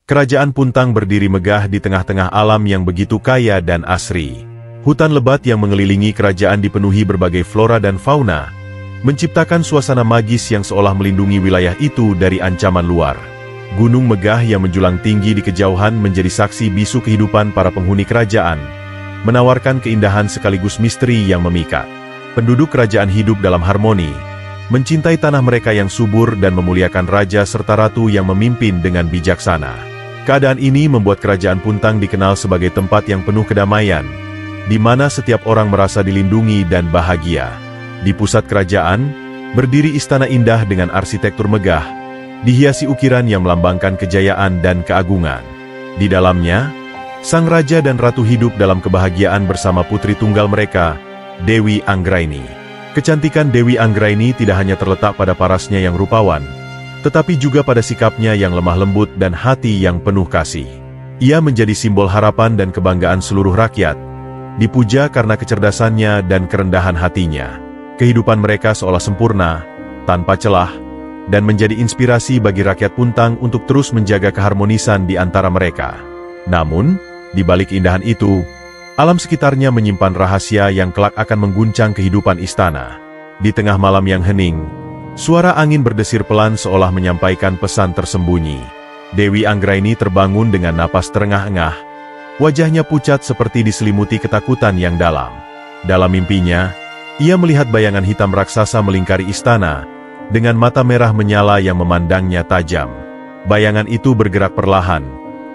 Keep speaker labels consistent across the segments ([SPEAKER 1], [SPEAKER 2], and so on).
[SPEAKER 1] Kerajaan Puntang berdiri megah di tengah-tengah alam yang begitu kaya dan asri. Hutan lebat yang mengelilingi kerajaan dipenuhi berbagai flora dan fauna, menciptakan suasana magis yang seolah melindungi wilayah itu dari ancaman luar. Gunung megah yang menjulang tinggi di kejauhan menjadi saksi bisu kehidupan para penghuni kerajaan, menawarkan keindahan sekaligus misteri yang memikat. Penduduk kerajaan hidup dalam harmoni, mencintai tanah mereka yang subur dan memuliakan raja serta ratu yang memimpin dengan bijaksana. Keadaan ini membuat kerajaan Puntang dikenal sebagai tempat yang penuh kedamaian, di mana setiap orang merasa dilindungi dan bahagia. Di pusat kerajaan, berdiri istana indah dengan arsitektur megah, dihiasi ukiran yang melambangkan kejayaan dan keagungan. Di dalamnya, sang raja dan ratu hidup dalam kebahagiaan bersama putri tunggal mereka, Dewi Anggraini. Kecantikan Dewi Anggraini tidak hanya terletak pada parasnya yang rupawan, tetapi juga pada sikapnya yang lemah lembut dan hati yang penuh kasih. Ia menjadi simbol harapan dan kebanggaan seluruh rakyat, dipuja karena kecerdasannya dan kerendahan hatinya. Kehidupan mereka seolah sempurna, tanpa celah, dan menjadi inspirasi bagi rakyat Puntang untuk terus menjaga keharmonisan di antara mereka. Namun, di balik keindahan itu, alam sekitarnya menyimpan rahasia yang kelak akan mengguncang kehidupan istana. Di tengah malam yang hening, suara angin berdesir pelan seolah menyampaikan pesan tersembunyi. Dewi Anggraini terbangun dengan napas terengah-engah. Wajahnya pucat seperti diselimuti ketakutan yang dalam. Dalam mimpinya, ia melihat bayangan hitam raksasa melingkari istana, dengan mata merah menyala yang memandangnya tajam. Bayangan itu bergerak perlahan,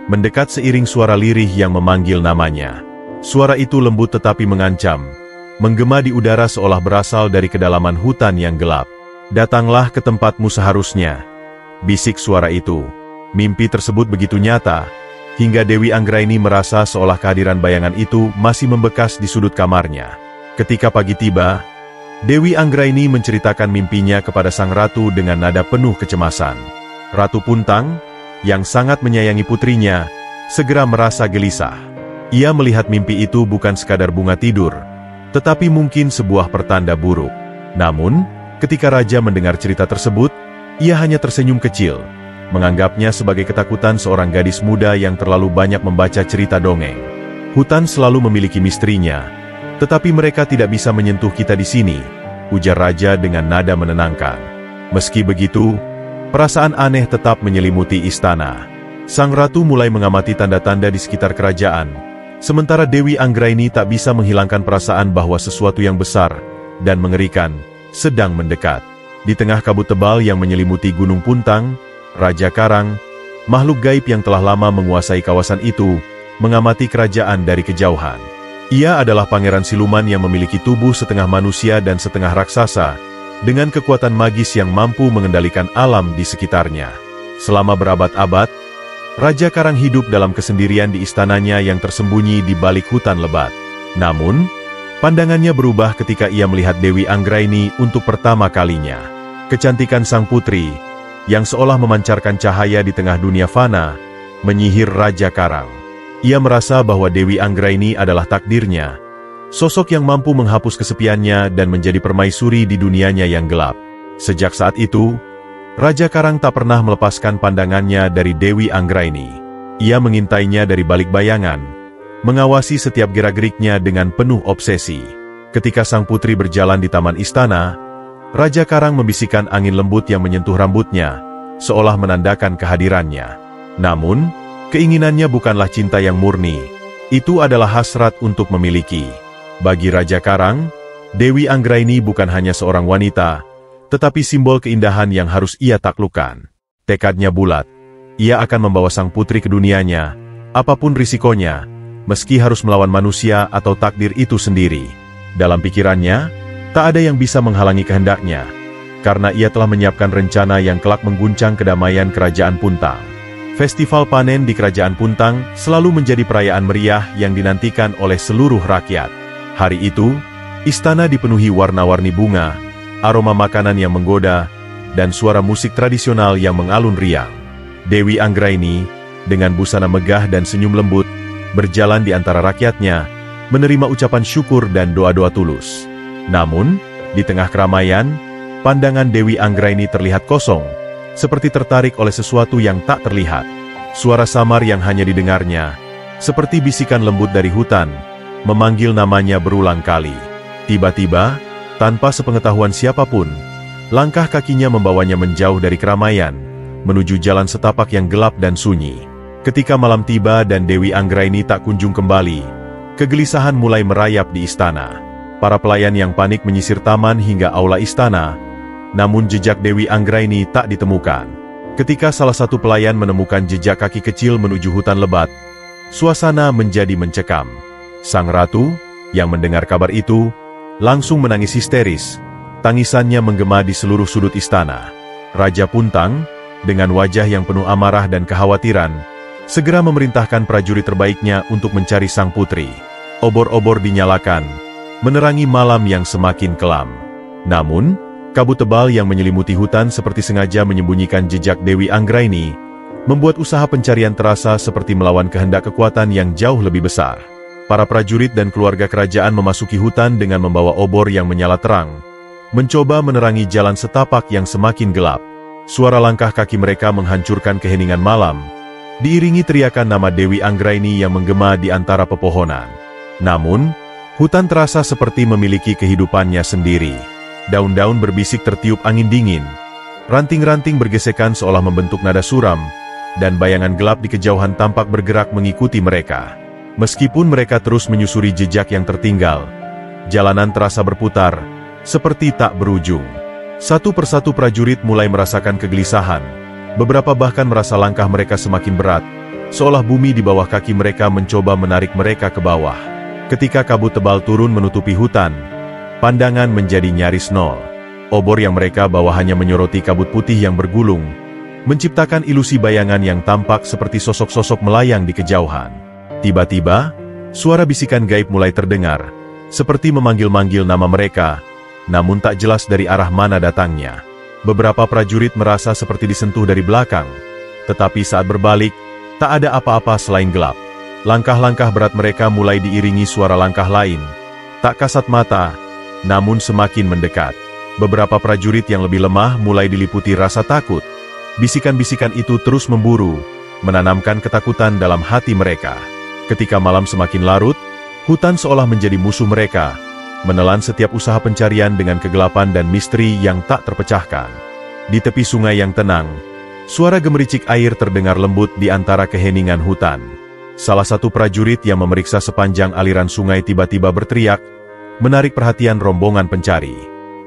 [SPEAKER 1] mendekat seiring suara lirih yang memanggil namanya. Suara itu lembut tetapi mengancam, menggema di udara seolah berasal dari kedalaman hutan yang gelap. "Datanglah ke tempatmu seharusnya," bisik suara itu. Mimpi tersebut begitu nyata, hingga Dewi Anggraini merasa seolah kehadiran bayangan itu masih membekas di sudut kamarnya. Ketika pagi tiba, Dewi Anggraini menceritakan mimpinya kepada sang ratu dengan nada penuh kecemasan. Ratu Puntang, yang sangat menyayangi putrinya, segera merasa gelisah. Ia melihat mimpi itu bukan sekadar bunga tidur, tetapi mungkin sebuah pertanda buruk. Namun, ketika raja mendengar cerita tersebut, ia hanya tersenyum kecil, menganggapnya sebagai ketakutan seorang gadis muda yang terlalu banyak membaca cerita dongeng. "Hutan selalu memiliki misterinya, tetapi mereka tidak bisa menyentuh kita di sini," ujar raja dengan nada menenangkan. Meski begitu, perasaan aneh tetap menyelimuti istana. Sang ratu mulai mengamati tanda-tanda di sekitar kerajaan, sementara Dewi Anggraini tak bisa menghilangkan perasaan bahwa sesuatu yang besar dan mengerikan sedang mendekat. Di tengah kabut tebal yang menyelimuti Gunung Puntang, Raja Karang, makhluk gaib yang telah lama menguasai kawasan itu, mengamati kerajaan dari kejauhan. Ia adalah pangeran siluman yang memiliki tubuh setengah manusia dan setengah raksasa, dengan kekuatan magis yang mampu mengendalikan alam di sekitarnya. Selama berabad-abad, Raja Karang hidup dalam kesendirian di istananya yang tersembunyi di balik hutan lebat. Namun, pandangannya berubah ketika ia melihat Dewi Anggraini untuk pertama kalinya. Kecantikan sang putri, yang seolah memancarkan cahaya di tengah dunia fana, menyihir Raja Karang. Ia merasa bahwa Dewi Anggraini adalah takdirnya, sosok yang mampu menghapus kesepiannya dan menjadi permaisuri di dunianya yang gelap. Sejak saat itu, Raja Karang tak pernah melepaskan pandangannya dari Dewi Anggraini. Ia mengintainya dari balik bayangan, mengawasi setiap gerak-geriknya dengan penuh obsesi. Ketika sang putri berjalan di taman istana, Raja Karang membisikkan angin lembut yang menyentuh rambutnya, seolah menandakan kehadirannya. Namun, keinginannya bukanlah cinta yang murni, itu adalah hasrat untuk memiliki. Bagi Raja Karang, Dewi Anggraini bukan hanya seorang wanita, tetapi simbol keindahan yang harus ia taklukkan. Tekadnya bulat, ia akan membawa sang putri ke dunianya, apapun risikonya, meski harus melawan manusia atau takdir itu sendiri. Dalam pikirannya, tak ada yang bisa menghalangi kehendaknya, karena ia telah menyiapkan rencana yang kelak mengguncang kedamaian Kerajaan Puntang. Festival panen di Kerajaan Puntang selalu menjadi perayaan meriah yang dinantikan oleh seluruh rakyat. Hari itu, istana dipenuhi warna-warni bunga, aroma makanan yang menggoda, dan suara musik tradisional yang mengalun riang. Dewi Anggraini, dengan busana megah dan senyum lembut, berjalan di antara rakyatnya, menerima ucapan syukur dan doa-doa tulus. Namun, di tengah keramaian, pandangan Dewi Anggraini terlihat kosong, seperti tertarik oleh sesuatu yang tak terlihat. Suara samar yang hanya didengarnya, seperti bisikan lembut dari hutan, memanggil namanya berulang kali. Tiba-tiba, tanpa sepengetahuan siapapun, langkah kakinya membawanya menjauh dari keramaian, menuju jalan setapak yang gelap dan sunyi. Ketika malam tiba dan Dewi Anggraini tak kunjung kembali, kegelisahan mulai merayap di istana. Para pelayan yang panik menyisir taman hingga aula istana, namun jejak Dewi Anggraini tak ditemukan. Ketika salah satu pelayan menemukan jejak kaki kecil menuju hutan lebat, suasana menjadi mencekam. Sang ratu, yang mendengar kabar itu, langsung menangis histeris. Tangisannya menggema di seluruh sudut istana. Raja Puntang, dengan wajah yang penuh amarah dan kekhawatiran, segera memerintahkan prajurit terbaiknya untuk mencari sang putri. Obor-obor dinyalakan, menerangi malam yang semakin kelam. Namun, kabut tebal yang menyelimuti hutan seperti sengaja menyembunyikan jejak Dewi Anggraini, membuat usaha pencarian terasa seperti melawan kehendak kekuatan yang jauh lebih besar. Para prajurit dan keluarga kerajaan memasuki hutan dengan membawa obor yang menyala terang, mencoba menerangi jalan setapak yang semakin gelap. Suara langkah kaki mereka menghancurkan keheningan malam, diiringi teriakan nama Dewi Anggraini yang menggema di antara pepohonan. Namun, hutan terasa seperti memiliki kehidupannya sendiri. Daun-daun berbisik tertiup angin dingin, ranting-ranting bergesekan seolah membentuk nada suram, dan bayangan gelap di kejauhan tampak bergerak mengikuti mereka. Meskipun mereka terus menyusuri jejak yang tertinggal, jalanan terasa berputar, seperti tak berujung. Satu persatu prajurit mulai merasakan kegelisahan, beberapa bahkan merasa langkah mereka semakin berat, seolah bumi di bawah kaki mereka mencoba menarik mereka ke bawah. Ketika kabut tebal turun menutupi hutan, pandangan menjadi nyaris nol. Obor yang mereka bawa hanya menyoroti kabut putih yang bergulung, menciptakan ilusi bayangan yang tampak seperti sosok-sosok melayang di kejauhan. Tiba-tiba, suara bisikan gaib mulai terdengar, seperti memanggil-manggil nama mereka, namun tak jelas dari arah mana datangnya. Beberapa prajurit merasa seperti disentuh dari belakang, tetapi saat berbalik, tak ada apa-apa selain gelap. Langkah-langkah berat mereka mulai diiringi suara langkah lain, tak kasat mata, namun semakin mendekat. Beberapa prajurit yang lebih lemah mulai diliputi rasa takut. Bisikan-bisikan itu terus memburu, menanamkan ketakutan dalam hati mereka. Ketika malam semakin larut, hutan seolah menjadi musuh mereka, menelan setiap usaha pencarian dengan kegelapan dan misteri yang tak terpecahkan. Di tepi sungai yang tenang, suara gemericik air terdengar lembut di antara keheningan hutan. Salah satu prajurit yang memeriksa sepanjang aliran sungai tiba-tiba berteriak, menarik perhatian rombongan pencari.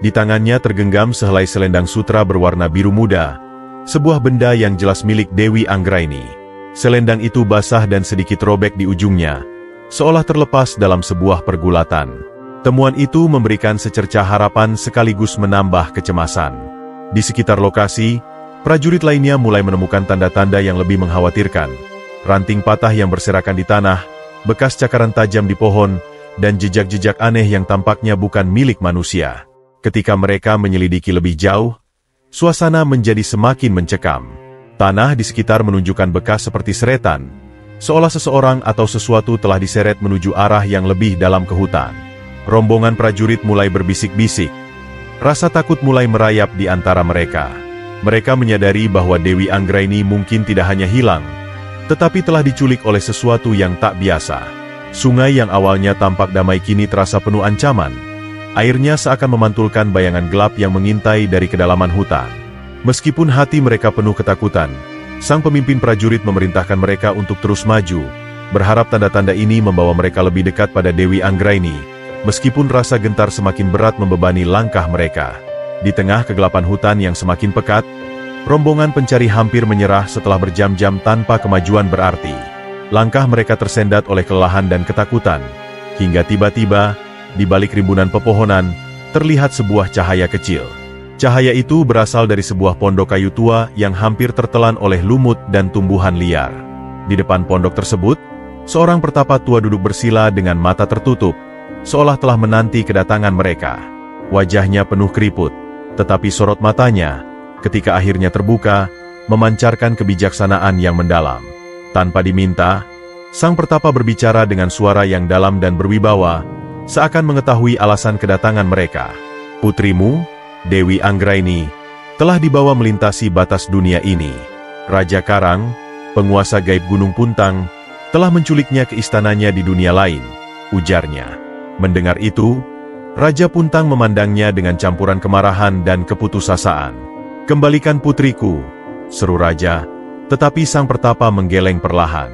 [SPEAKER 1] Di tangannya tergenggam sehelai selendang sutra berwarna biru muda, sebuah benda yang jelas milik Dewi Anggraini. Selendang itu basah dan sedikit robek di ujungnya, seolah terlepas dalam sebuah pergulatan. Temuan itu memberikan secercah harapan sekaligus menambah kecemasan. Di sekitar lokasi, prajurit lainnya mulai menemukan tanda-tanda yang lebih mengkhawatirkan. Ranting patah yang berserakan di tanah, bekas cakaran tajam di pohon, dan jejak-jejak aneh yang tampaknya bukan milik manusia. Ketika mereka menyelidiki lebih jauh, suasana menjadi semakin mencekam. Tanah di sekitar menunjukkan bekas seperti seretan, seolah seseorang atau sesuatu telah diseret menuju arah yang lebih dalam ke hutan. Rombongan prajurit mulai berbisik-bisik. Rasa takut mulai merayap di antara mereka. Mereka menyadari bahwa Dewi Anggraini mungkin tidak hanya hilang, tetapi telah diculik oleh sesuatu yang tak biasa. Sungai yang awalnya tampak damai kini terasa penuh ancaman. Airnya seakan memantulkan bayangan gelap yang mengintai dari kedalaman hutan. Meskipun hati mereka penuh ketakutan, sang pemimpin prajurit memerintahkan mereka untuk terus maju, berharap tanda-tanda ini membawa mereka lebih dekat pada Dewi Anggraini, meskipun rasa gentar semakin berat membebani langkah mereka. Di tengah kegelapan hutan yang semakin pekat, rombongan pencari hampir menyerah setelah berjam-jam tanpa kemajuan berarti. Langkah mereka tersendat oleh kelelahan dan ketakutan, hingga tiba-tiba, di balik rimbunan pepohonan, terlihat sebuah cahaya kecil. Cahaya itu berasal dari sebuah pondok kayu tua yang hampir tertelan oleh lumut dan tumbuhan liar. Di depan pondok tersebut, seorang pertapa tua duduk bersila dengan mata tertutup, seolah telah menanti kedatangan mereka. Wajahnya penuh keriput, tetapi sorot matanya, ketika akhirnya terbuka, memancarkan kebijaksanaan yang mendalam. Tanpa diminta, sang pertapa berbicara dengan suara yang dalam dan berwibawa, seakan mengetahui alasan kedatangan mereka. Putrimu, Dewi Anggraini, telah dibawa melintasi batas dunia ini. Raja Karang, penguasa gaib Gunung Puntang, telah menculiknya ke istananya di dunia lain, ujarnya. Mendengar itu, Raja Puntang memandangnya dengan campuran kemarahan dan keputusasaan. "Kembalikan putriku," seru Raja, tetapi sang pertapa menggeleng perlahan.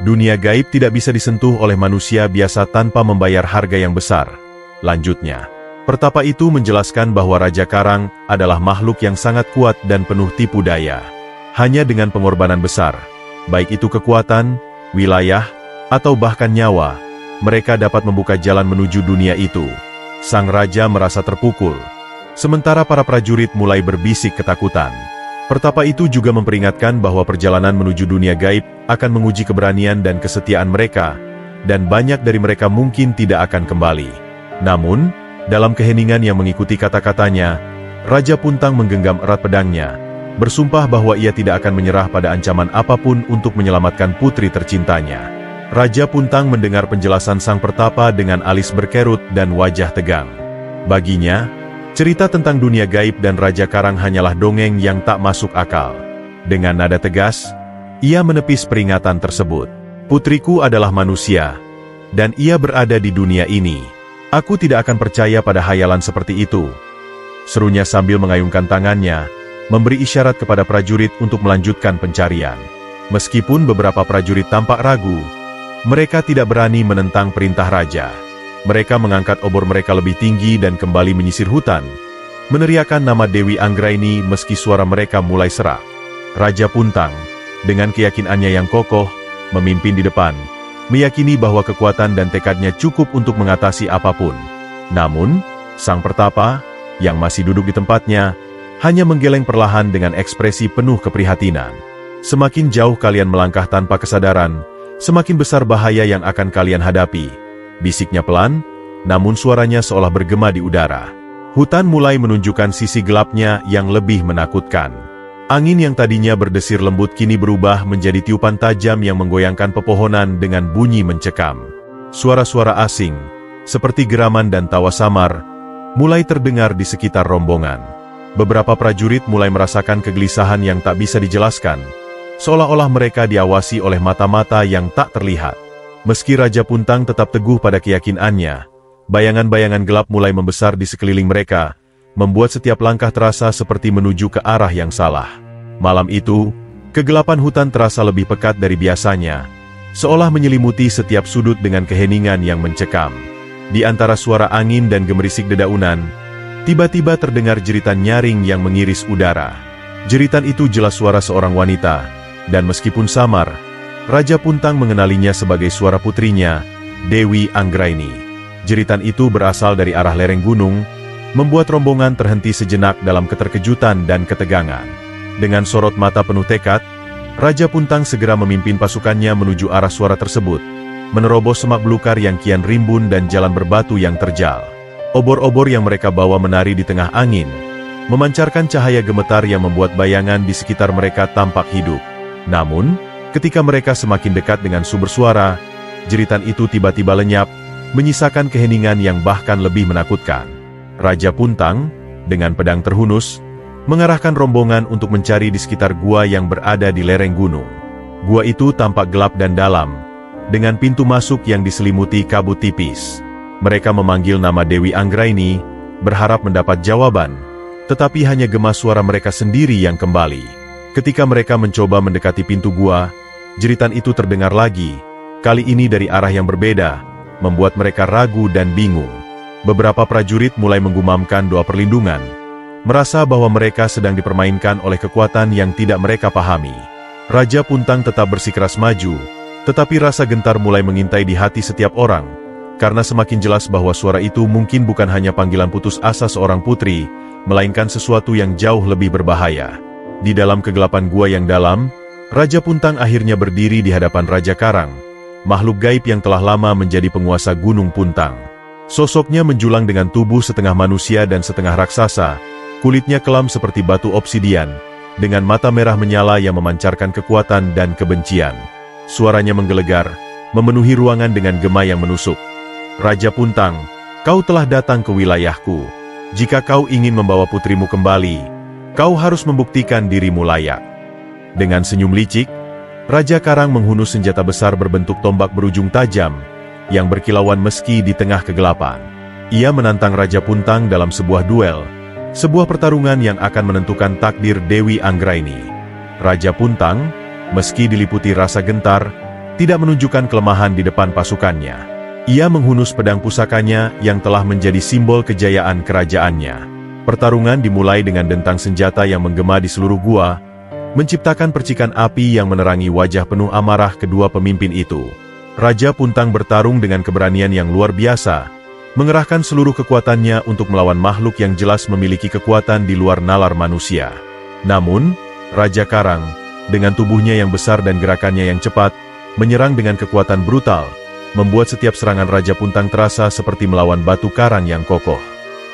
[SPEAKER 1] "Dunia gaib tidak bisa disentuh oleh manusia biasa tanpa membayar harga yang besar," lanjutnya. Pertapa itu menjelaskan bahwa Raja Karang adalah makhluk yang sangat kuat dan penuh tipu daya. Hanya dengan pengorbanan besar, baik itu kekuatan, wilayah, atau bahkan nyawa, mereka dapat membuka jalan menuju dunia itu. Sang Raja merasa terpukul. Sementara para prajurit mulai berbisik ketakutan. Pertapa itu juga memperingatkan bahwa perjalanan menuju dunia gaib akan menguji keberanian dan kesetiaan mereka, dan banyak dari mereka mungkin tidak akan kembali. Namun, dalam keheningan yang mengikuti kata-katanya, Raja Puntang menggenggam erat pedangnya, bersumpah bahwa ia tidak akan menyerah pada ancaman apapun untuk menyelamatkan putri tercintanya. Raja Puntang mendengar penjelasan sang pertapa dengan alis berkerut dan wajah tegang. Baginya, cerita tentang dunia gaib dan Raja Karang hanyalah dongeng yang tak masuk akal. Dengan nada tegas, ia menepis peringatan tersebut. "Putriku adalah manusia, dan ia berada di dunia ini. Aku tidak akan percaya pada hayalan seperti itu," serunya sambil mengayunkan tangannya, memberi isyarat kepada prajurit untuk melanjutkan pencarian. Meskipun beberapa prajurit tampak ragu, mereka tidak berani menentang perintah raja. Mereka mengangkat obor mereka lebih tinggi dan kembali menyisir hutan, meneriakkan nama Dewi Anggraini meski suara mereka mulai serak. Raja Puntang, dengan keyakinannya yang kokoh, memimpin di depan, meyakini bahwa kekuatan dan tekadnya cukup untuk mengatasi apapun. Namun, sang pertapa, yang masih duduk di tempatnya, hanya menggeleng perlahan dengan ekspresi penuh keprihatinan. "Semakin jauh kalian melangkah tanpa kesadaran, semakin besar bahaya yang akan kalian hadapi," bisiknya pelan, namun suaranya seolah bergema di udara. Hutan mulai menunjukkan sisi gelapnya yang lebih menakutkan. Angin yang tadinya berdesir lembut kini berubah menjadi tiupan tajam yang menggoyangkan pepohonan dengan bunyi mencekam. Suara-suara asing, seperti geraman dan tawa samar, mulai terdengar di sekitar rombongan. Beberapa prajurit mulai merasakan kegelisahan yang tak bisa dijelaskan, seolah-olah mereka diawasi oleh mata-mata yang tak terlihat. Meski Raja Puntang tetap teguh pada keyakinannya, bayangan-bayangan gelap mulai membesar di sekeliling mereka, membuat setiap langkah terasa seperti menuju ke arah yang salah. Malam itu, kegelapan hutan terasa lebih pekat dari biasanya, seolah menyelimuti setiap sudut dengan keheningan yang mencekam. Di antara suara angin dan gemerisik dedaunan, tiba-tiba terdengar jeritan nyaring yang mengiris udara. Jeritan itu jelas suara seorang wanita, dan meskipun samar, Raja Puntang mengenalinya sebagai suara putrinya, Dewi Anggraini. Jeritan itu berasal dari arah lereng gunung, membuat rombongan terhenti sejenak dalam keterkejutan dan ketegangan. Dengan sorot mata penuh tekad, Raja Puntang segera memimpin pasukannya menuju arah suara tersebut, menerobos semak belukar yang kian rimbun dan jalan berbatu yang terjal. Obor-obor yang mereka bawa menari di tengah angin, memancarkan cahaya gemetar yang membuat bayangan di sekitar mereka tampak hidup. Namun, ketika mereka semakin dekat dengan sumber suara, jeritan itu tiba-tiba lenyap, menyisakan keheningan yang bahkan lebih menakutkan. Raja Puntang, dengan pedang terhunus, mengarahkan rombongan untuk mencari di sekitar gua yang berada di lereng gunung. Gua itu tampak gelap dan dalam, dengan pintu masuk yang diselimuti kabut tipis. Mereka memanggil nama Dewi Anggraini, berharap mendapat jawaban, tetapi hanya gema suara mereka sendiri yang kembali. Ketika mereka mencoba mendekati pintu gua, jeritan itu terdengar lagi, kali ini dari arah yang berbeda, membuat mereka ragu dan bingung. Beberapa prajurit mulai menggumamkan doa perlindungan, merasa bahwa mereka sedang dipermainkan oleh kekuatan yang tidak mereka pahami. Raja Puntang tetap bersikeras maju, tetapi rasa gentar mulai mengintai di hati setiap orang, karena semakin jelas bahwa suara itu mungkin bukan hanya panggilan putus asa seorang putri, melainkan sesuatu yang jauh lebih berbahaya. Di dalam kegelapan gua yang dalam, Raja Puntang akhirnya berdiri di hadapan Raja Karang, makhluk gaib yang telah lama menjadi penguasa Gunung Puntang. Sosoknya menjulang dengan tubuh setengah manusia dan setengah raksasa, kulitnya kelam seperti batu obsidian, dengan mata merah menyala yang memancarkan kekuatan dan kebencian. Suaranya menggelegar, memenuhi ruangan dengan gema yang menusuk. "Raja Puntang, kau telah datang ke wilayahku. Jika kau ingin membawa putrimu kembali, kau harus membuktikan dirimu layak." Dengan senyum licik, Raja Karang menghunus senjata besar berbentuk tombak berujung tajam, yang berkilauan meski di tengah kegelapan. Ia menantang Raja Puntang dalam sebuah duel, sebuah pertarungan yang akan menentukan takdir Dewi Anggraini. Raja Puntang, meski diliputi rasa gentar, tidak menunjukkan kelemahan di depan pasukannya. Ia menghunus pedang pusakanya yang telah menjadi simbol kejayaan kerajaannya. Pertarungan dimulai dengan dentang senjata yang menggema di seluruh gua, menciptakan percikan api yang menerangi wajah penuh amarah kedua pemimpin itu. Raja Puntang bertarung dengan keberanian yang luar biasa, mengerahkan seluruh kekuatannya untuk melawan makhluk yang jelas memiliki kekuatan di luar nalar manusia. Namun, Raja Karang, dengan tubuhnya yang besar dan gerakannya yang cepat, menyerang dengan kekuatan brutal, membuat setiap serangan Raja Puntang terasa seperti melawan batu karang yang kokoh.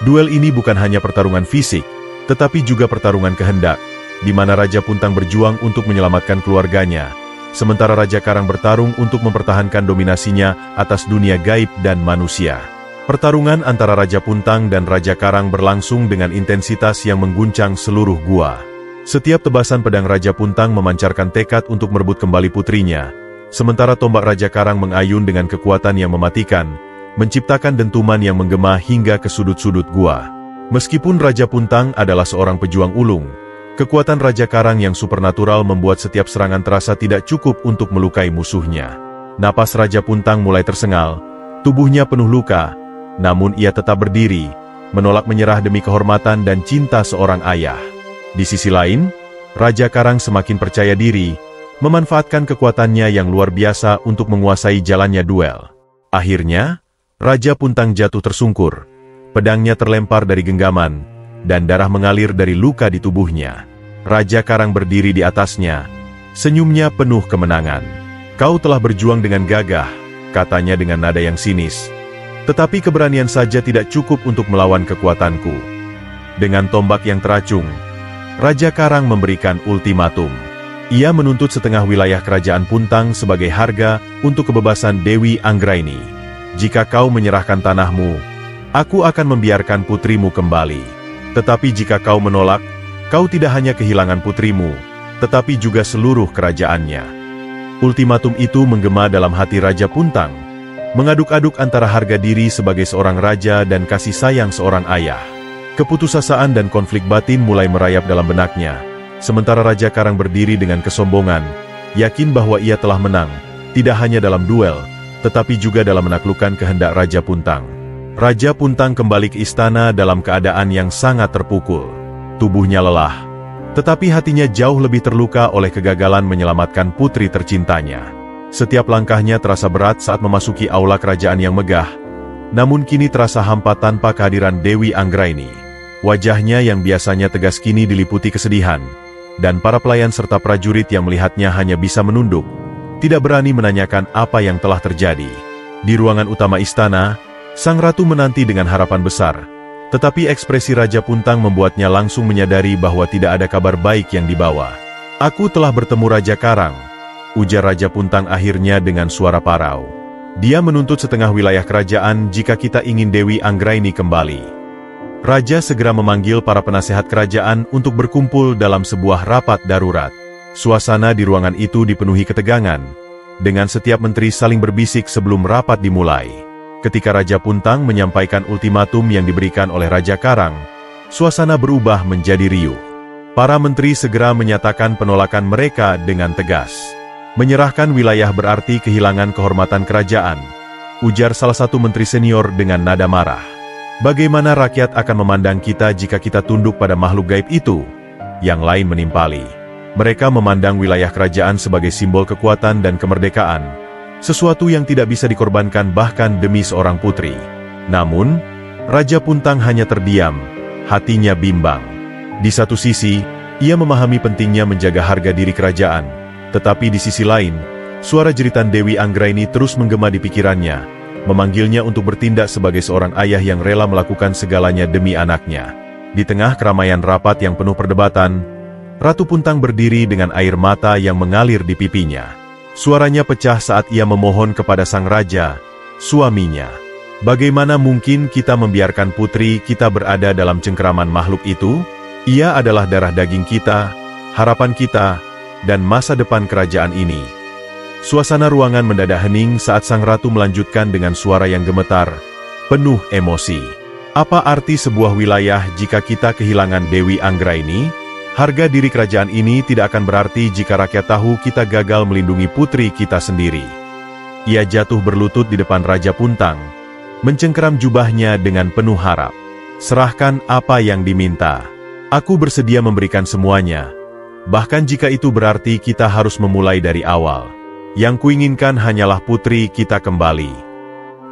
[SPEAKER 1] Duel ini bukan hanya pertarungan fisik, tetapi juga pertarungan kehendak, di mana Raja Puntang berjuang untuk menyelamatkan keluarganya, sementara Raja Karang bertarung untuk mempertahankan dominasinya atas dunia gaib dan manusia. Pertarungan antara Raja Puntang dan Raja Karang berlangsung dengan intensitas yang mengguncang seluruh gua. Setiap tebasan pedang Raja Puntang memancarkan tekad untuk merebut kembali putrinya, sementara tombak Raja Karang mengayun dengan kekuatan yang mematikan, menciptakan dentuman yang menggema hingga ke sudut-sudut gua. Meskipun Raja Puntang adalah seorang pejuang ulung, kekuatan Raja Karang yang supernatural membuat setiap serangan terasa tidak cukup untuk melukai musuhnya. Napas Raja Puntang mulai tersengal, tubuhnya penuh luka, namun ia tetap berdiri, menolak menyerah demi kehormatan dan cinta seorang ayah. Di sisi lain, Raja Karang semakin percaya diri, memanfaatkan kekuatannya yang luar biasa untuk menguasai jalannya duel. Akhirnya, Raja Puntang jatuh tersungkur, pedangnya terlempar dari genggaman, dan darah mengalir dari luka di tubuhnya. Raja Karang berdiri di atasnya, senyumnya penuh kemenangan. "Kau telah berjuang dengan gagah," katanya dengan nada yang sinis. "Tetapi keberanian saja tidak cukup untuk melawan kekuatanku." Dengan tombak yang teracung, Raja Karang memberikan ultimatum. Ia menuntut setengah wilayah kerajaan Puntang sebagai harga untuk kebebasan Dewi Anggraini. "Jika kau menyerahkan tanahmu, aku akan membiarkan putrimu kembali. Tetapi jika kau menolak, kau tidak hanya kehilangan putrimu, tetapi juga seluruh kerajaannya." Ultimatum itu menggema dalam hati Raja Puntang, mengaduk-aduk antara harga diri sebagai seorang raja dan kasih sayang seorang ayah. Keputusasaan dan konflik batin mulai merayap dalam benaknya. Sementara Raja Karang berdiri dengan kesombongan, yakin bahwa ia telah menang, tidak hanya dalam duel, tetapi juga dalam menaklukkan kehendak Raja Puntang. Raja Puntang kembali ke istana dalam keadaan yang sangat terpukul. Tubuhnya lelah, tetapi hatinya jauh lebih terluka oleh kegagalan menyelamatkan putri tercintanya. Setiap langkahnya terasa berat saat memasuki aula kerajaan yang megah, namun kini terasa hampa tanpa kehadiran Dewi Anggraini. Wajahnya yang biasanya tegas kini diliputi kesedihan, dan para pelayan serta prajurit yang melihatnya hanya bisa menunduk, tidak berani menanyakan apa yang telah terjadi. Di ruangan utama istana, sang ratu menanti dengan harapan besar, tetapi ekspresi Raja Puntang membuatnya langsung menyadari bahwa tidak ada kabar baik yang dibawa. "Aku telah bertemu Raja Karang," ujar Raja Puntang akhirnya dengan suara parau. "Dia menuntut setengah wilayah kerajaan jika kita ingin Dewi Anggraini kembali." Raja segera memanggil para penasehat kerajaan untuk berkumpul dalam sebuah rapat darurat. Suasana di ruangan itu dipenuhi ketegangan, dengan setiap menteri saling berbisik sebelum rapat dimulai. Ketika Raja Puntang menyampaikan ultimatum yang diberikan oleh Raja Karang, suasana berubah menjadi riuh. Para menteri segera menyatakan penolakan mereka dengan tegas. "Menyerahkan wilayah berarti kehilangan kehormatan kerajaan," ujar salah satu menteri senior dengan nada marah. "Bagaimana rakyat akan memandang kita jika kita tunduk pada makhluk gaib itu?" Yang lain menimpali. Mereka memandang wilayah kerajaan sebagai simbol kekuatan dan kemerdekaan, sesuatu yang tidak bisa dikorbankan bahkan demi seorang putri. Namun, Raja Puntang hanya terdiam, hatinya bimbang. Di satu sisi, ia memahami pentingnya menjaga harga diri kerajaan, tetapi di sisi lain, suara jeritan Dewi Anggraini terus menggema di pikirannya, memanggilnya untuk bertindak sebagai seorang ayah yang rela melakukan segalanya demi anaknya. Di tengah keramaian rapat yang penuh perdebatan, Ratu Puntang berdiri dengan air mata yang mengalir di pipinya. Suaranya pecah saat ia memohon kepada sang raja, suaminya. "Bagaimana mungkin kita membiarkan putri kita berada dalam cengkeraman makhluk itu? Ia adalah darah daging kita, harapan kita, dan masa depan kerajaan ini. Suasana ruangan mendadak hening saat sang ratu melanjutkan dengan suara yang gemetar, penuh emosi. Apa arti sebuah wilayah jika kita kehilangan Dewi Anggraini? Harga diri kerajaan ini tidak akan berarti jika rakyat tahu kita gagal melindungi putri kita sendiri. Ia jatuh berlutut di depan Raja Puntang, mencengkeram jubahnya dengan penuh harap. Serahkan apa yang diminta. Aku bersedia memberikan semuanya. Bahkan jika itu berarti kita harus memulai dari awal. Yang kuinginkan hanyalah putri kita kembali.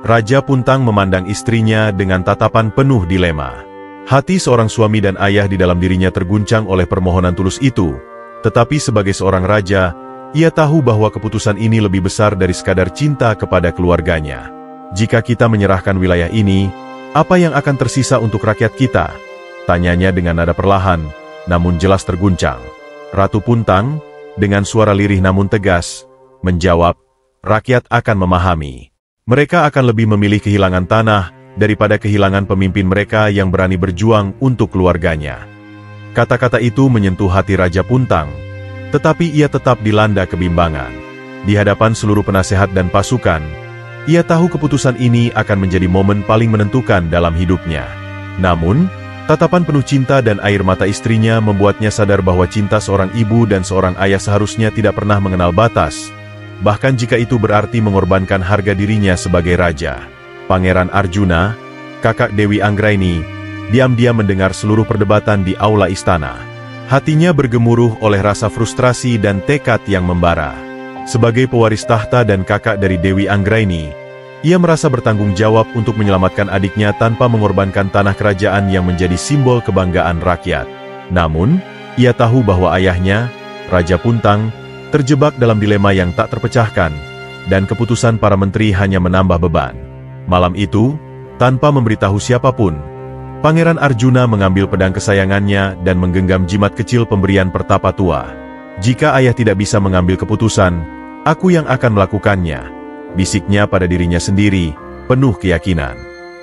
[SPEAKER 1] Raja Puntang memandang istrinya dengan tatapan penuh dilema. Hati seorang suami dan ayah di dalam dirinya terguncang oleh permohonan tulus itu. Tetapi sebagai seorang raja, ia tahu bahwa keputusan ini lebih besar dari sekadar cinta kepada keluarganya. Jika kita menyerahkan wilayah ini, apa yang akan tersisa untuk rakyat kita? Tanyanya dengan nada perlahan, namun jelas terguncang. Ratu Puntang, dengan suara lirih namun tegas, menjawab, rakyat akan memahami. Mereka akan lebih memilih kehilangan tanah daripada kehilangan pemimpin mereka yang berani berjuang untuk keluarganya. Kata-kata itu menyentuh hati Raja Puntang, tetapi ia tetap dilanda kebimbangan. Di hadapan seluruh penasehat dan pasukan, ia tahu keputusan ini akan menjadi momen paling menentukan dalam hidupnya. Namun, tatapan penuh cinta dan air mata istrinya membuatnya sadar bahwa cinta seorang ibu dan seorang ayah seharusnya tidak pernah mengenal batas. Bahkan jika itu berarti mengorbankan harga dirinya sebagai raja. Pangeran Arjuna, kakak Dewi Anggraini, diam-diam mendengar seluruh perdebatan di aula istana. Hatinya bergemuruh oleh rasa frustrasi dan tekad yang membara. Sebagai pewaris tahta dan kakak dari Dewi Anggraini, ia merasa bertanggung jawab untuk menyelamatkan adiknya tanpa mengorbankan tanah kerajaan yang menjadi simbol kebanggaan rakyat. Namun, ia tahu bahwa ayahnya, Raja Puntang, terjebak dalam dilema yang tak terpecahkan, dan keputusan para menteri hanya menambah beban. Malam itu, tanpa memberitahu siapapun, Pangeran Arjuna mengambil pedang kesayangannya dan menggenggam jimat kecil pemberian pertapa tua. Jika ayah tidak bisa mengambil keputusan, aku yang akan melakukannya, bisiknya pada dirinya sendiri, penuh keyakinan.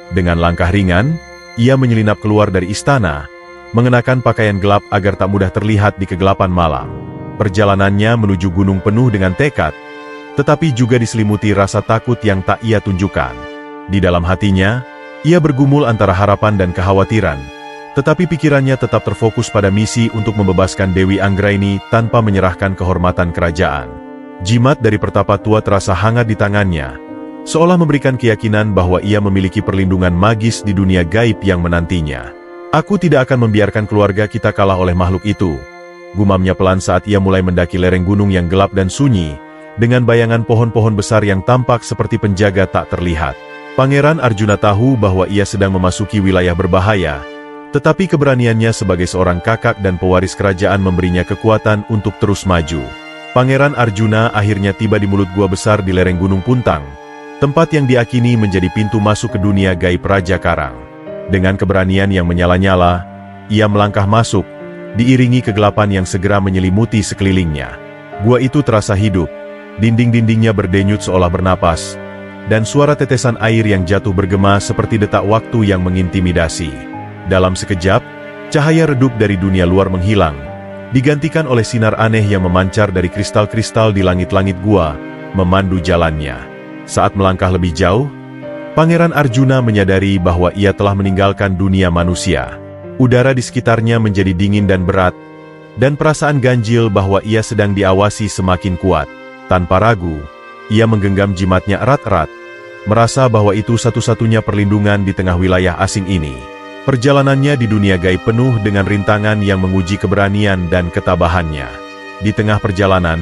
[SPEAKER 1] Dengan langkah ringan, ia menyelinap keluar dari istana, mengenakan pakaian gelap agar tak mudah terlihat di kegelapan malam. Perjalanannya menuju gunung penuh dengan tekad, tetapi juga diselimuti rasa takut yang tak ia tunjukkan. Di dalam hatinya, ia bergumul antara harapan dan kekhawatiran, tetapi pikirannya tetap terfokus pada misi untuk membebaskan Dewi Anggraini tanpa menyerahkan kehormatan kerajaan. Jimat dari pertapa tua terasa hangat di tangannya, seolah memberikan keyakinan bahwa ia memiliki perlindungan magis di dunia gaib yang menantinya. Aku tidak akan membiarkan keluarga kita kalah oleh makhluk itu. Gumamnya pelan saat ia mulai mendaki lereng gunung yang gelap dan sunyi, dengan bayangan pohon-pohon besar yang tampak seperti penjaga tak terlihat. Pangeran Arjuna tahu bahwa ia sedang memasuki wilayah berbahaya, tetapi keberaniannya sebagai seorang kakak dan pewaris kerajaan memberinya kekuatan untuk terus maju. Pangeran Arjuna akhirnya tiba di mulut gua besar di lereng Gunung Puntang, tempat yang diakini menjadi pintu masuk ke dunia gaib Raja Karang. Dengan keberanian yang menyala-nyala, ia melangkah masuk, diiringi kegelapan yang segera menyelimuti sekelilingnya. Gua itu terasa hidup, dinding-dindingnya berdenyut seolah bernapas, dan suara tetesan air yang jatuh bergema seperti detak waktu yang mengintimidasi. Dalam sekejap, cahaya redup dari dunia luar menghilang, digantikan oleh sinar aneh yang memancar dari kristal-kristal di langit-langit gua, memandu jalannya. Saat melangkah lebih jauh, Pangeran Arjuna menyadari bahwa ia telah meninggalkan dunia manusia. Udara di sekitarnya menjadi dingin dan berat, dan perasaan ganjil bahwa ia sedang diawasi semakin kuat. Tanpa ragu, ia menggenggam jimatnya erat-erat, merasa bahwa itu satu-satunya perlindungan di tengah wilayah asing ini. Perjalanannya di dunia gaib penuh dengan rintangan yang menguji keberanian dan ketabahannya. Di tengah perjalanan,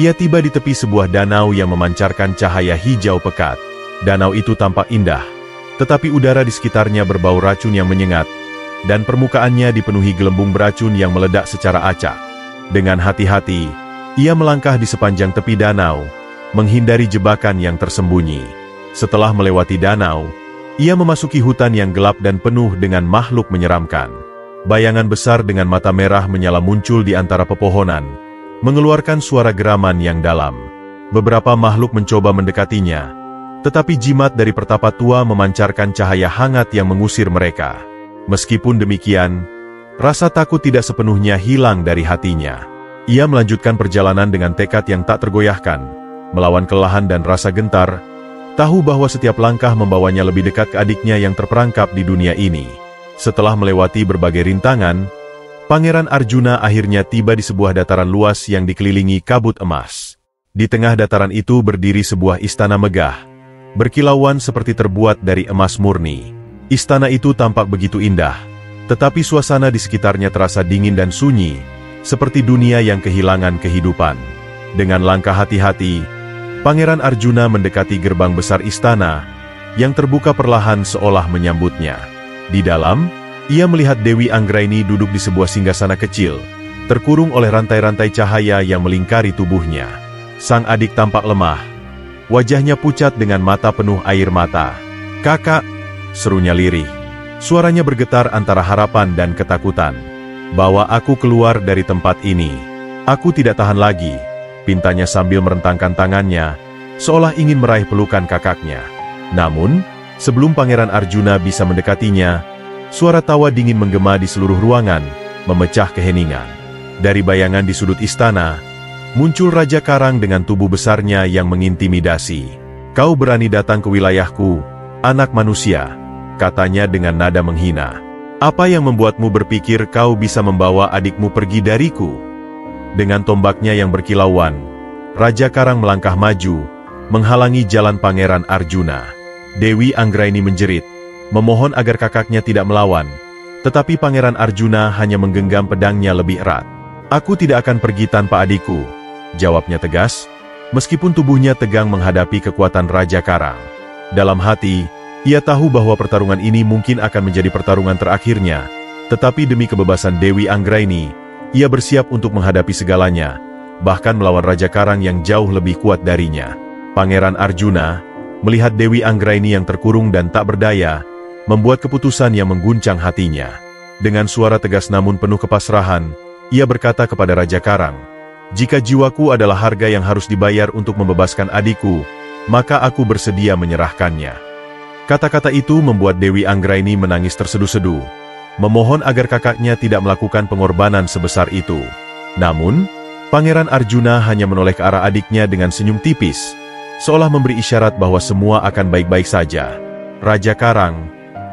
[SPEAKER 1] ia tiba di tepi sebuah danau yang memancarkan cahaya hijau pekat. Danau itu tampak indah, tetapi udara di sekitarnya berbau racun yang menyengat, dan permukaannya dipenuhi gelembung beracun yang meledak secara acak. Dengan hati-hati, ia melangkah di sepanjang tepi danau, menghindari jebakan yang tersembunyi. Setelah melewati danau, ia memasuki hutan yang gelap dan penuh dengan makhluk menyeramkan. Bayangan besar dengan mata merah menyala muncul di antara pepohonan, mengeluarkan suara geraman yang dalam. Beberapa makhluk mencoba mendekatinya, tetapi jimat dari pertapa tua memancarkan cahaya hangat yang mengusir mereka. Meskipun demikian, rasa takut tidak sepenuhnya hilang dari hatinya. Ia melanjutkan perjalanan dengan tekad yang tak tergoyahkan, melawan kelelahan dan rasa gentar, tahu bahwa setiap langkah membawanya lebih dekat ke adiknya yang terperangkap di dunia ini. Setelah melewati berbagai rintangan, Pangeran Arjuna akhirnya tiba di sebuah dataran luas yang dikelilingi kabut emas. Di tengah dataran itu berdiri sebuah istana megah, berkilauan seperti terbuat dari emas murni. Istana itu tampak begitu indah, tetapi suasana di sekitarnya terasa dingin dan sunyi, seperti dunia yang kehilangan kehidupan. Dengan langkah hati-hati, Pangeran Arjuna mendekati gerbang besar istana, yang terbuka perlahan seolah menyambutnya. Di dalam, ia melihat Dewi Anggraini duduk di sebuah singgasana kecil, terkurung oleh rantai-rantai cahaya yang melingkari tubuhnya. Sang adik tampak lemah. Wajahnya pucat dengan mata penuh air mata. "Kakak," serunya lirih. Suaranya bergetar antara harapan dan ketakutan. "Bawa aku keluar dari tempat ini. Aku tidak tahan lagi," pintanya sambil merentangkan tangannya, seolah ingin meraih pelukan kakaknya. Namun, sebelum Pangeran Arjuna bisa mendekatinya, suara tawa dingin menggema di seluruh ruangan, memecah keheningan. Dari bayangan di sudut istana, muncul Raja Karang dengan tubuh besarnya yang mengintimidasi. "Kau berani datang ke wilayahku, anak manusia," katanya dengan nada menghina. "Apa yang membuatmu berpikir kau bisa membawa adikmu pergi dariku?" Dengan tombaknya yang berkilauan, Raja Karang melangkah maju, menghalangi jalan Pangeran Arjuna. Dewi Anggraini menjerit, memohon agar kakaknya tidak melawan, tetapi Pangeran Arjuna hanya menggenggam pedangnya lebih erat. "Aku tidak akan pergi tanpa adikku," jawabnya tegas, meskipun tubuhnya tegang menghadapi kekuatan Raja Karang. Dalam hati, ia tahu bahwa pertarungan ini mungkin akan menjadi pertarungan terakhirnya, tetapi demi kebebasan Dewi Anggraini, ia bersiap untuk menghadapi segalanya, bahkan melawan Raja Karang yang jauh lebih kuat darinya. Pangeran Arjuna, melihat Dewi Anggraini yang terkurung dan tak berdaya, membuat keputusan yang mengguncang hatinya. Dengan suara tegas namun penuh kepasrahan, ia berkata kepada Raja Karang, "Jika jiwaku adalah harga yang harus dibayar untuk membebaskan adikku, maka aku bersedia menyerahkannya." Kata-kata itu membuat Dewi Anggraini menangis terseduh-seduh, memohon agar kakaknya tidak melakukan pengorbanan sebesar itu. Namun, Pangeran Arjuna hanya menoleh ke arah adiknya dengan senyum tipis, seolah memberi isyarat bahwa semua akan baik-baik saja. Raja Karang,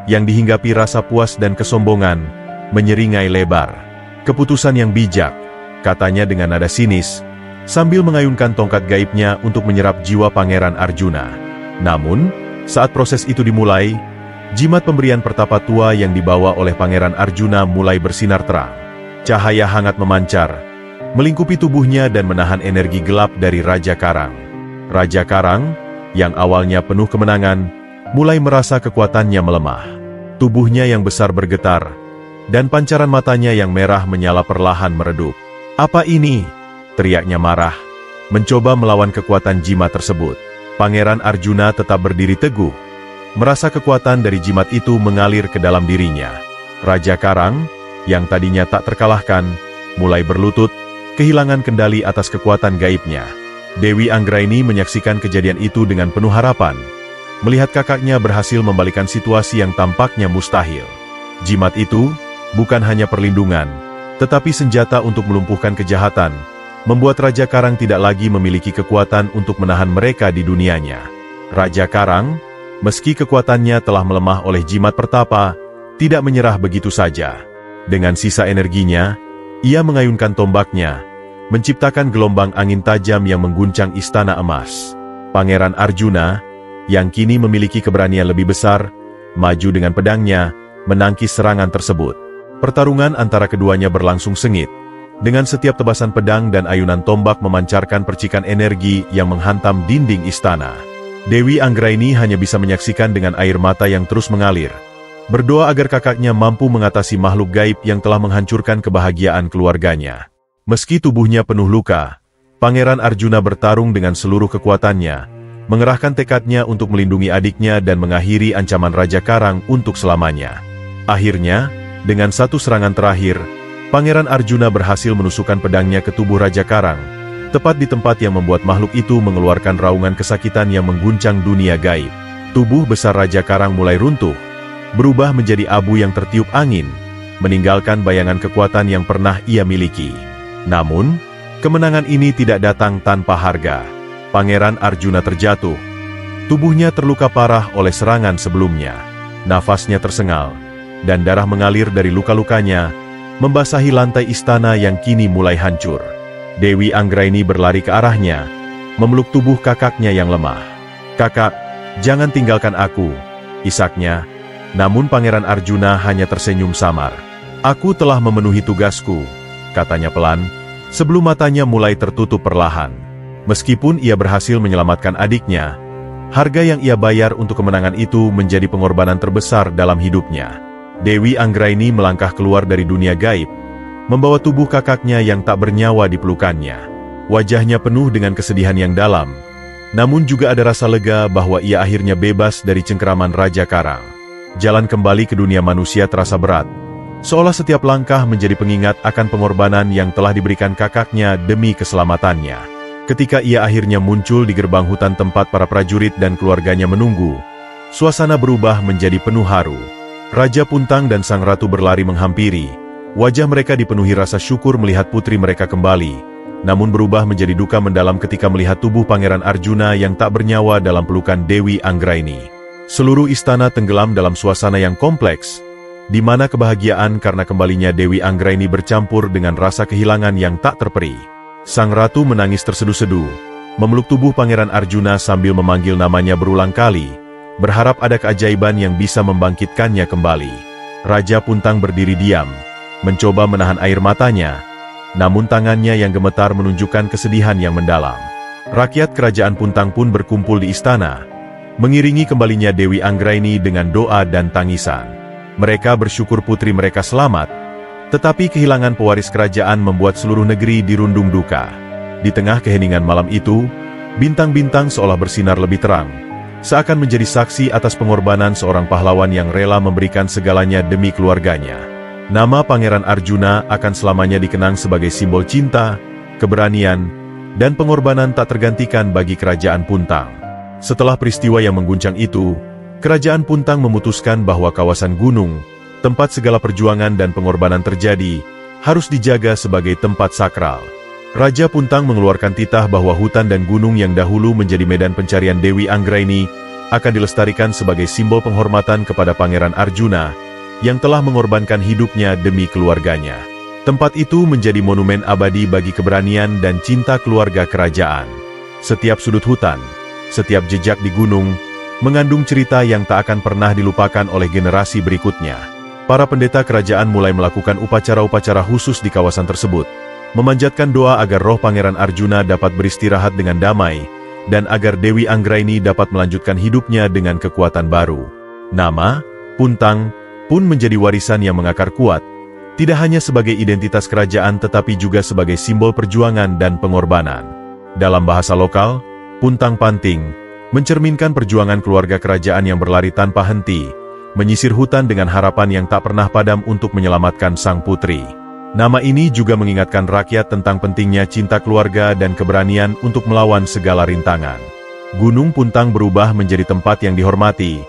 [SPEAKER 1] yang dihinggapi rasa puas dan kesombongan, menyeringai lebar. "Keputusan yang bijak," katanya dengan nada sinis, sambil mengayunkan tongkat gaibnya untuk menyerap jiwa Pangeran Arjuna. Namun, saat proses itu dimulai, jimat pemberian pertapa tua yang dibawa oleh Pangeran Arjuna mulai bersinar terang. Cahaya hangat memancar, melingkupi tubuhnya dan menahan energi gelap dari Raja Karang. Raja Karang, yang awalnya penuh kemenangan, mulai merasa kekuatannya melemah. Tubuhnya yang besar bergetar, dan pancaran matanya yang merah menyala perlahan meredup. "Apa ini?" teriaknya marah, mencoba melawan kekuatan jimat tersebut. Pangeran Arjuna tetap berdiri teguh, merasa kekuatan dari jimat itu mengalir ke dalam dirinya. Raja Karang, yang tadinya tak terkalahkan, mulai berlutut, kehilangan kendali atas kekuatan gaibnya. Dewi Anggraini menyaksikan kejadian itu dengan penuh harapan, melihat kakaknya berhasil membalikkan situasi yang tampaknya mustahil. Jimat itu bukan hanya perlindungan, tetapi senjata untuk melumpuhkan kejahatan, membuat Raja Karang tidak lagi memiliki kekuatan untuk menahan mereka di dunianya. Raja Karang, meski kekuatannya telah melemah oleh jimat pertapa, tidak menyerah begitu saja. Dengan sisa energinya, ia mengayunkan tombaknya, menciptakan gelombang angin tajam yang mengguncang istana emas. Pangeran Arjuna, yang kini memiliki keberanian lebih besar, maju dengan pedangnya, menangkis serangan tersebut. Pertarungan antara keduanya berlangsung sengit, dengan setiap tebasan pedang dan ayunan tombak memancarkan percikan energi yang menghantam dinding istana. Dewi Anggraini hanya bisa menyaksikan dengan air mata yang terus mengalir, berdoa agar kakaknya mampu mengatasi makhluk gaib yang telah menghancurkan kebahagiaan keluarganya. Meski tubuhnya penuh luka, Pangeran Arjuna bertarung dengan seluruh kekuatannya, mengerahkan tekadnya untuk melindungi adiknya dan mengakhiri ancaman Raja Karang untuk selamanya. Akhirnya, dengan satu serangan terakhir, Pangeran Arjuna berhasil menusukkan pedangnya ke tubuh Raja Karang, tepat di tempat yang membuat makhluk itu mengeluarkan raungan kesakitan yang mengguncang dunia gaib. Tubuh besar Raja Karang mulai runtuh, berubah menjadi abu yang tertiup angin, meninggalkan bayangan kekuatan yang pernah ia miliki. Namun, Kemenangan ini tidak datang tanpa harga. Pangeran Arjuna terjatuh. Tubuhnya terluka parah oleh serangan sebelumnya. Nafasnya tersengal, dan darah mengalir dari luka-lukanya, membasahi lantai istana yang kini mulai hancur. Dewi Anggraini berlari ke arahnya, memeluk tubuh kakaknya yang lemah. "Kakak, jangan tinggalkan aku," isaknya. Namun Pangeran Arjuna hanya tersenyum samar. "Aku telah memenuhi tugasku," katanya pelan, sebelum matanya mulai tertutup perlahan. Meskipun ia berhasil menyelamatkan adiknya, harga yang ia bayar untuk kemenangan itu menjadi pengorbanan terbesar dalam hidupnya. Dewi Anggraini melangkah keluar dari dunia gaib, membawa tubuh kakaknya yang tak bernyawa di pelukannya. Wajahnya penuh dengan kesedihan yang dalam, namun juga ada rasa lega bahwa ia akhirnya bebas dari cengkeraman Raja Karang. Jalan kembali ke dunia manusia terasa berat, seolah setiap langkah menjadi pengingat akan pengorbanan yang telah diberikan kakaknya demi keselamatannya. Ketika ia akhirnya muncul di gerbang hutan tempat para prajurit dan keluarganya menunggu, suasana berubah menjadi penuh haru. Raja Puntang dan Sang Ratu berlari menghampiri. Wajah mereka dipenuhi rasa syukur melihat putri mereka kembali, namun berubah menjadi duka mendalam ketika melihat tubuh Pangeran Arjuna yang tak bernyawa dalam pelukan Dewi Anggraini. Seluruh istana tenggelam dalam suasana yang kompleks, di mana kebahagiaan karena kembalinya Dewi Anggraini bercampur dengan rasa kehilangan yang tak terperi. Sang Ratu menangis terseduh-seduh, memeluk tubuh Pangeran Arjuna sambil memanggil namanya berulang kali, berharap ada keajaiban yang bisa membangkitkannya kembali. Raja Puntang berdiri diam, mencoba menahan air matanya, namun tangannya yang gemetar menunjukkan kesedihan yang mendalam. Rakyat kerajaan Puntang pun berkumpul di istana, mengiringi kembalinya Dewi Anggraini dengan doa dan tangisan. Mereka bersyukur putri mereka selamat, tetapi kehilangan pewaris kerajaan membuat seluruh negeri dirundung duka. Di tengah keheningan malam itu, bintang-bintang seolah bersinar lebih terang, seakan menjadi saksi atas pengorbanan seorang pahlawan yang rela memberikan segalanya demi keluarganya. Nama Pangeran Arjuna akan selamanya dikenang sebagai simbol cinta, keberanian, dan pengorbanan tak tergantikan bagi kerajaan Puntang. Setelah peristiwa yang mengguncang itu, Kerajaan Puntang memutuskan bahwa kawasan gunung, tempat segala perjuangan dan pengorbanan terjadi, harus dijaga sebagai tempat sakral. Raja Puntang mengeluarkan titah bahwa hutan dan gunung yang dahulu menjadi medan pencarian Dewi Anggraini akan dilestarikan sebagai simbol penghormatan kepada Pangeran Arjuna yang telah mengorbankan hidupnya demi keluarganya. Tempat itu menjadi monumen abadi bagi keberanian dan cinta keluarga kerajaan. Setiap sudut hutan, setiap jejak di gunung, mengandung cerita yang tak akan pernah dilupakan oleh generasi berikutnya. Para pendeta kerajaan mulai melakukan upacara-upacara khusus di kawasan tersebut, memanjatkan doa agar roh Pangeran Arjuna dapat beristirahat dengan damai, dan agar Dewi Anggraini dapat melanjutkan hidupnya dengan kekuatan baru. Nama, Puntang, pun menjadi warisan yang mengakar kuat, tidak hanya sebagai identitas kerajaan tetapi juga sebagai simbol perjuangan dan pengorbanan. Dalam bahasa lokal, Puntang Panting mencerminkan perjuangan keluarga kerajaan yang berlari tanpa henti, menyisir hutan dengan harapan yang tak pernah padam untuk menyelamatkan sang putri. Nama ini juga mengingatkan rakyat tentang pentingnya cinta keluarga dan keberanian untuk melawan segala rintangan. Gunung Puntang berubah menjadi tempat yang dihormati,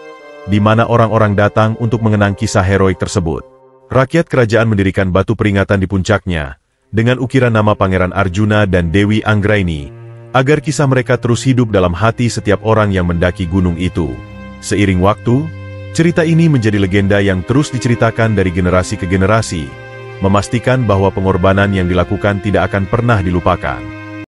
[SPEAKER 1] di mana orang-orang datang untuk mengenang kisah heroik tersebut. Rakyat kerajaan mendirikan batu peringatan di puncaknya, dengan ukiran nama Pangeran Arjuna dan Dewi Anggraini, agar kisah mereka terus hidup dalam hati setiap orang yang mendaki gunung itu. Seiring waktu, cerita ini menjadi legenda yang terus diceritakan dari generasi ke generasi, memastikan bahwa pengorbanan yang dilakukan tidak akan pernah dilupakan.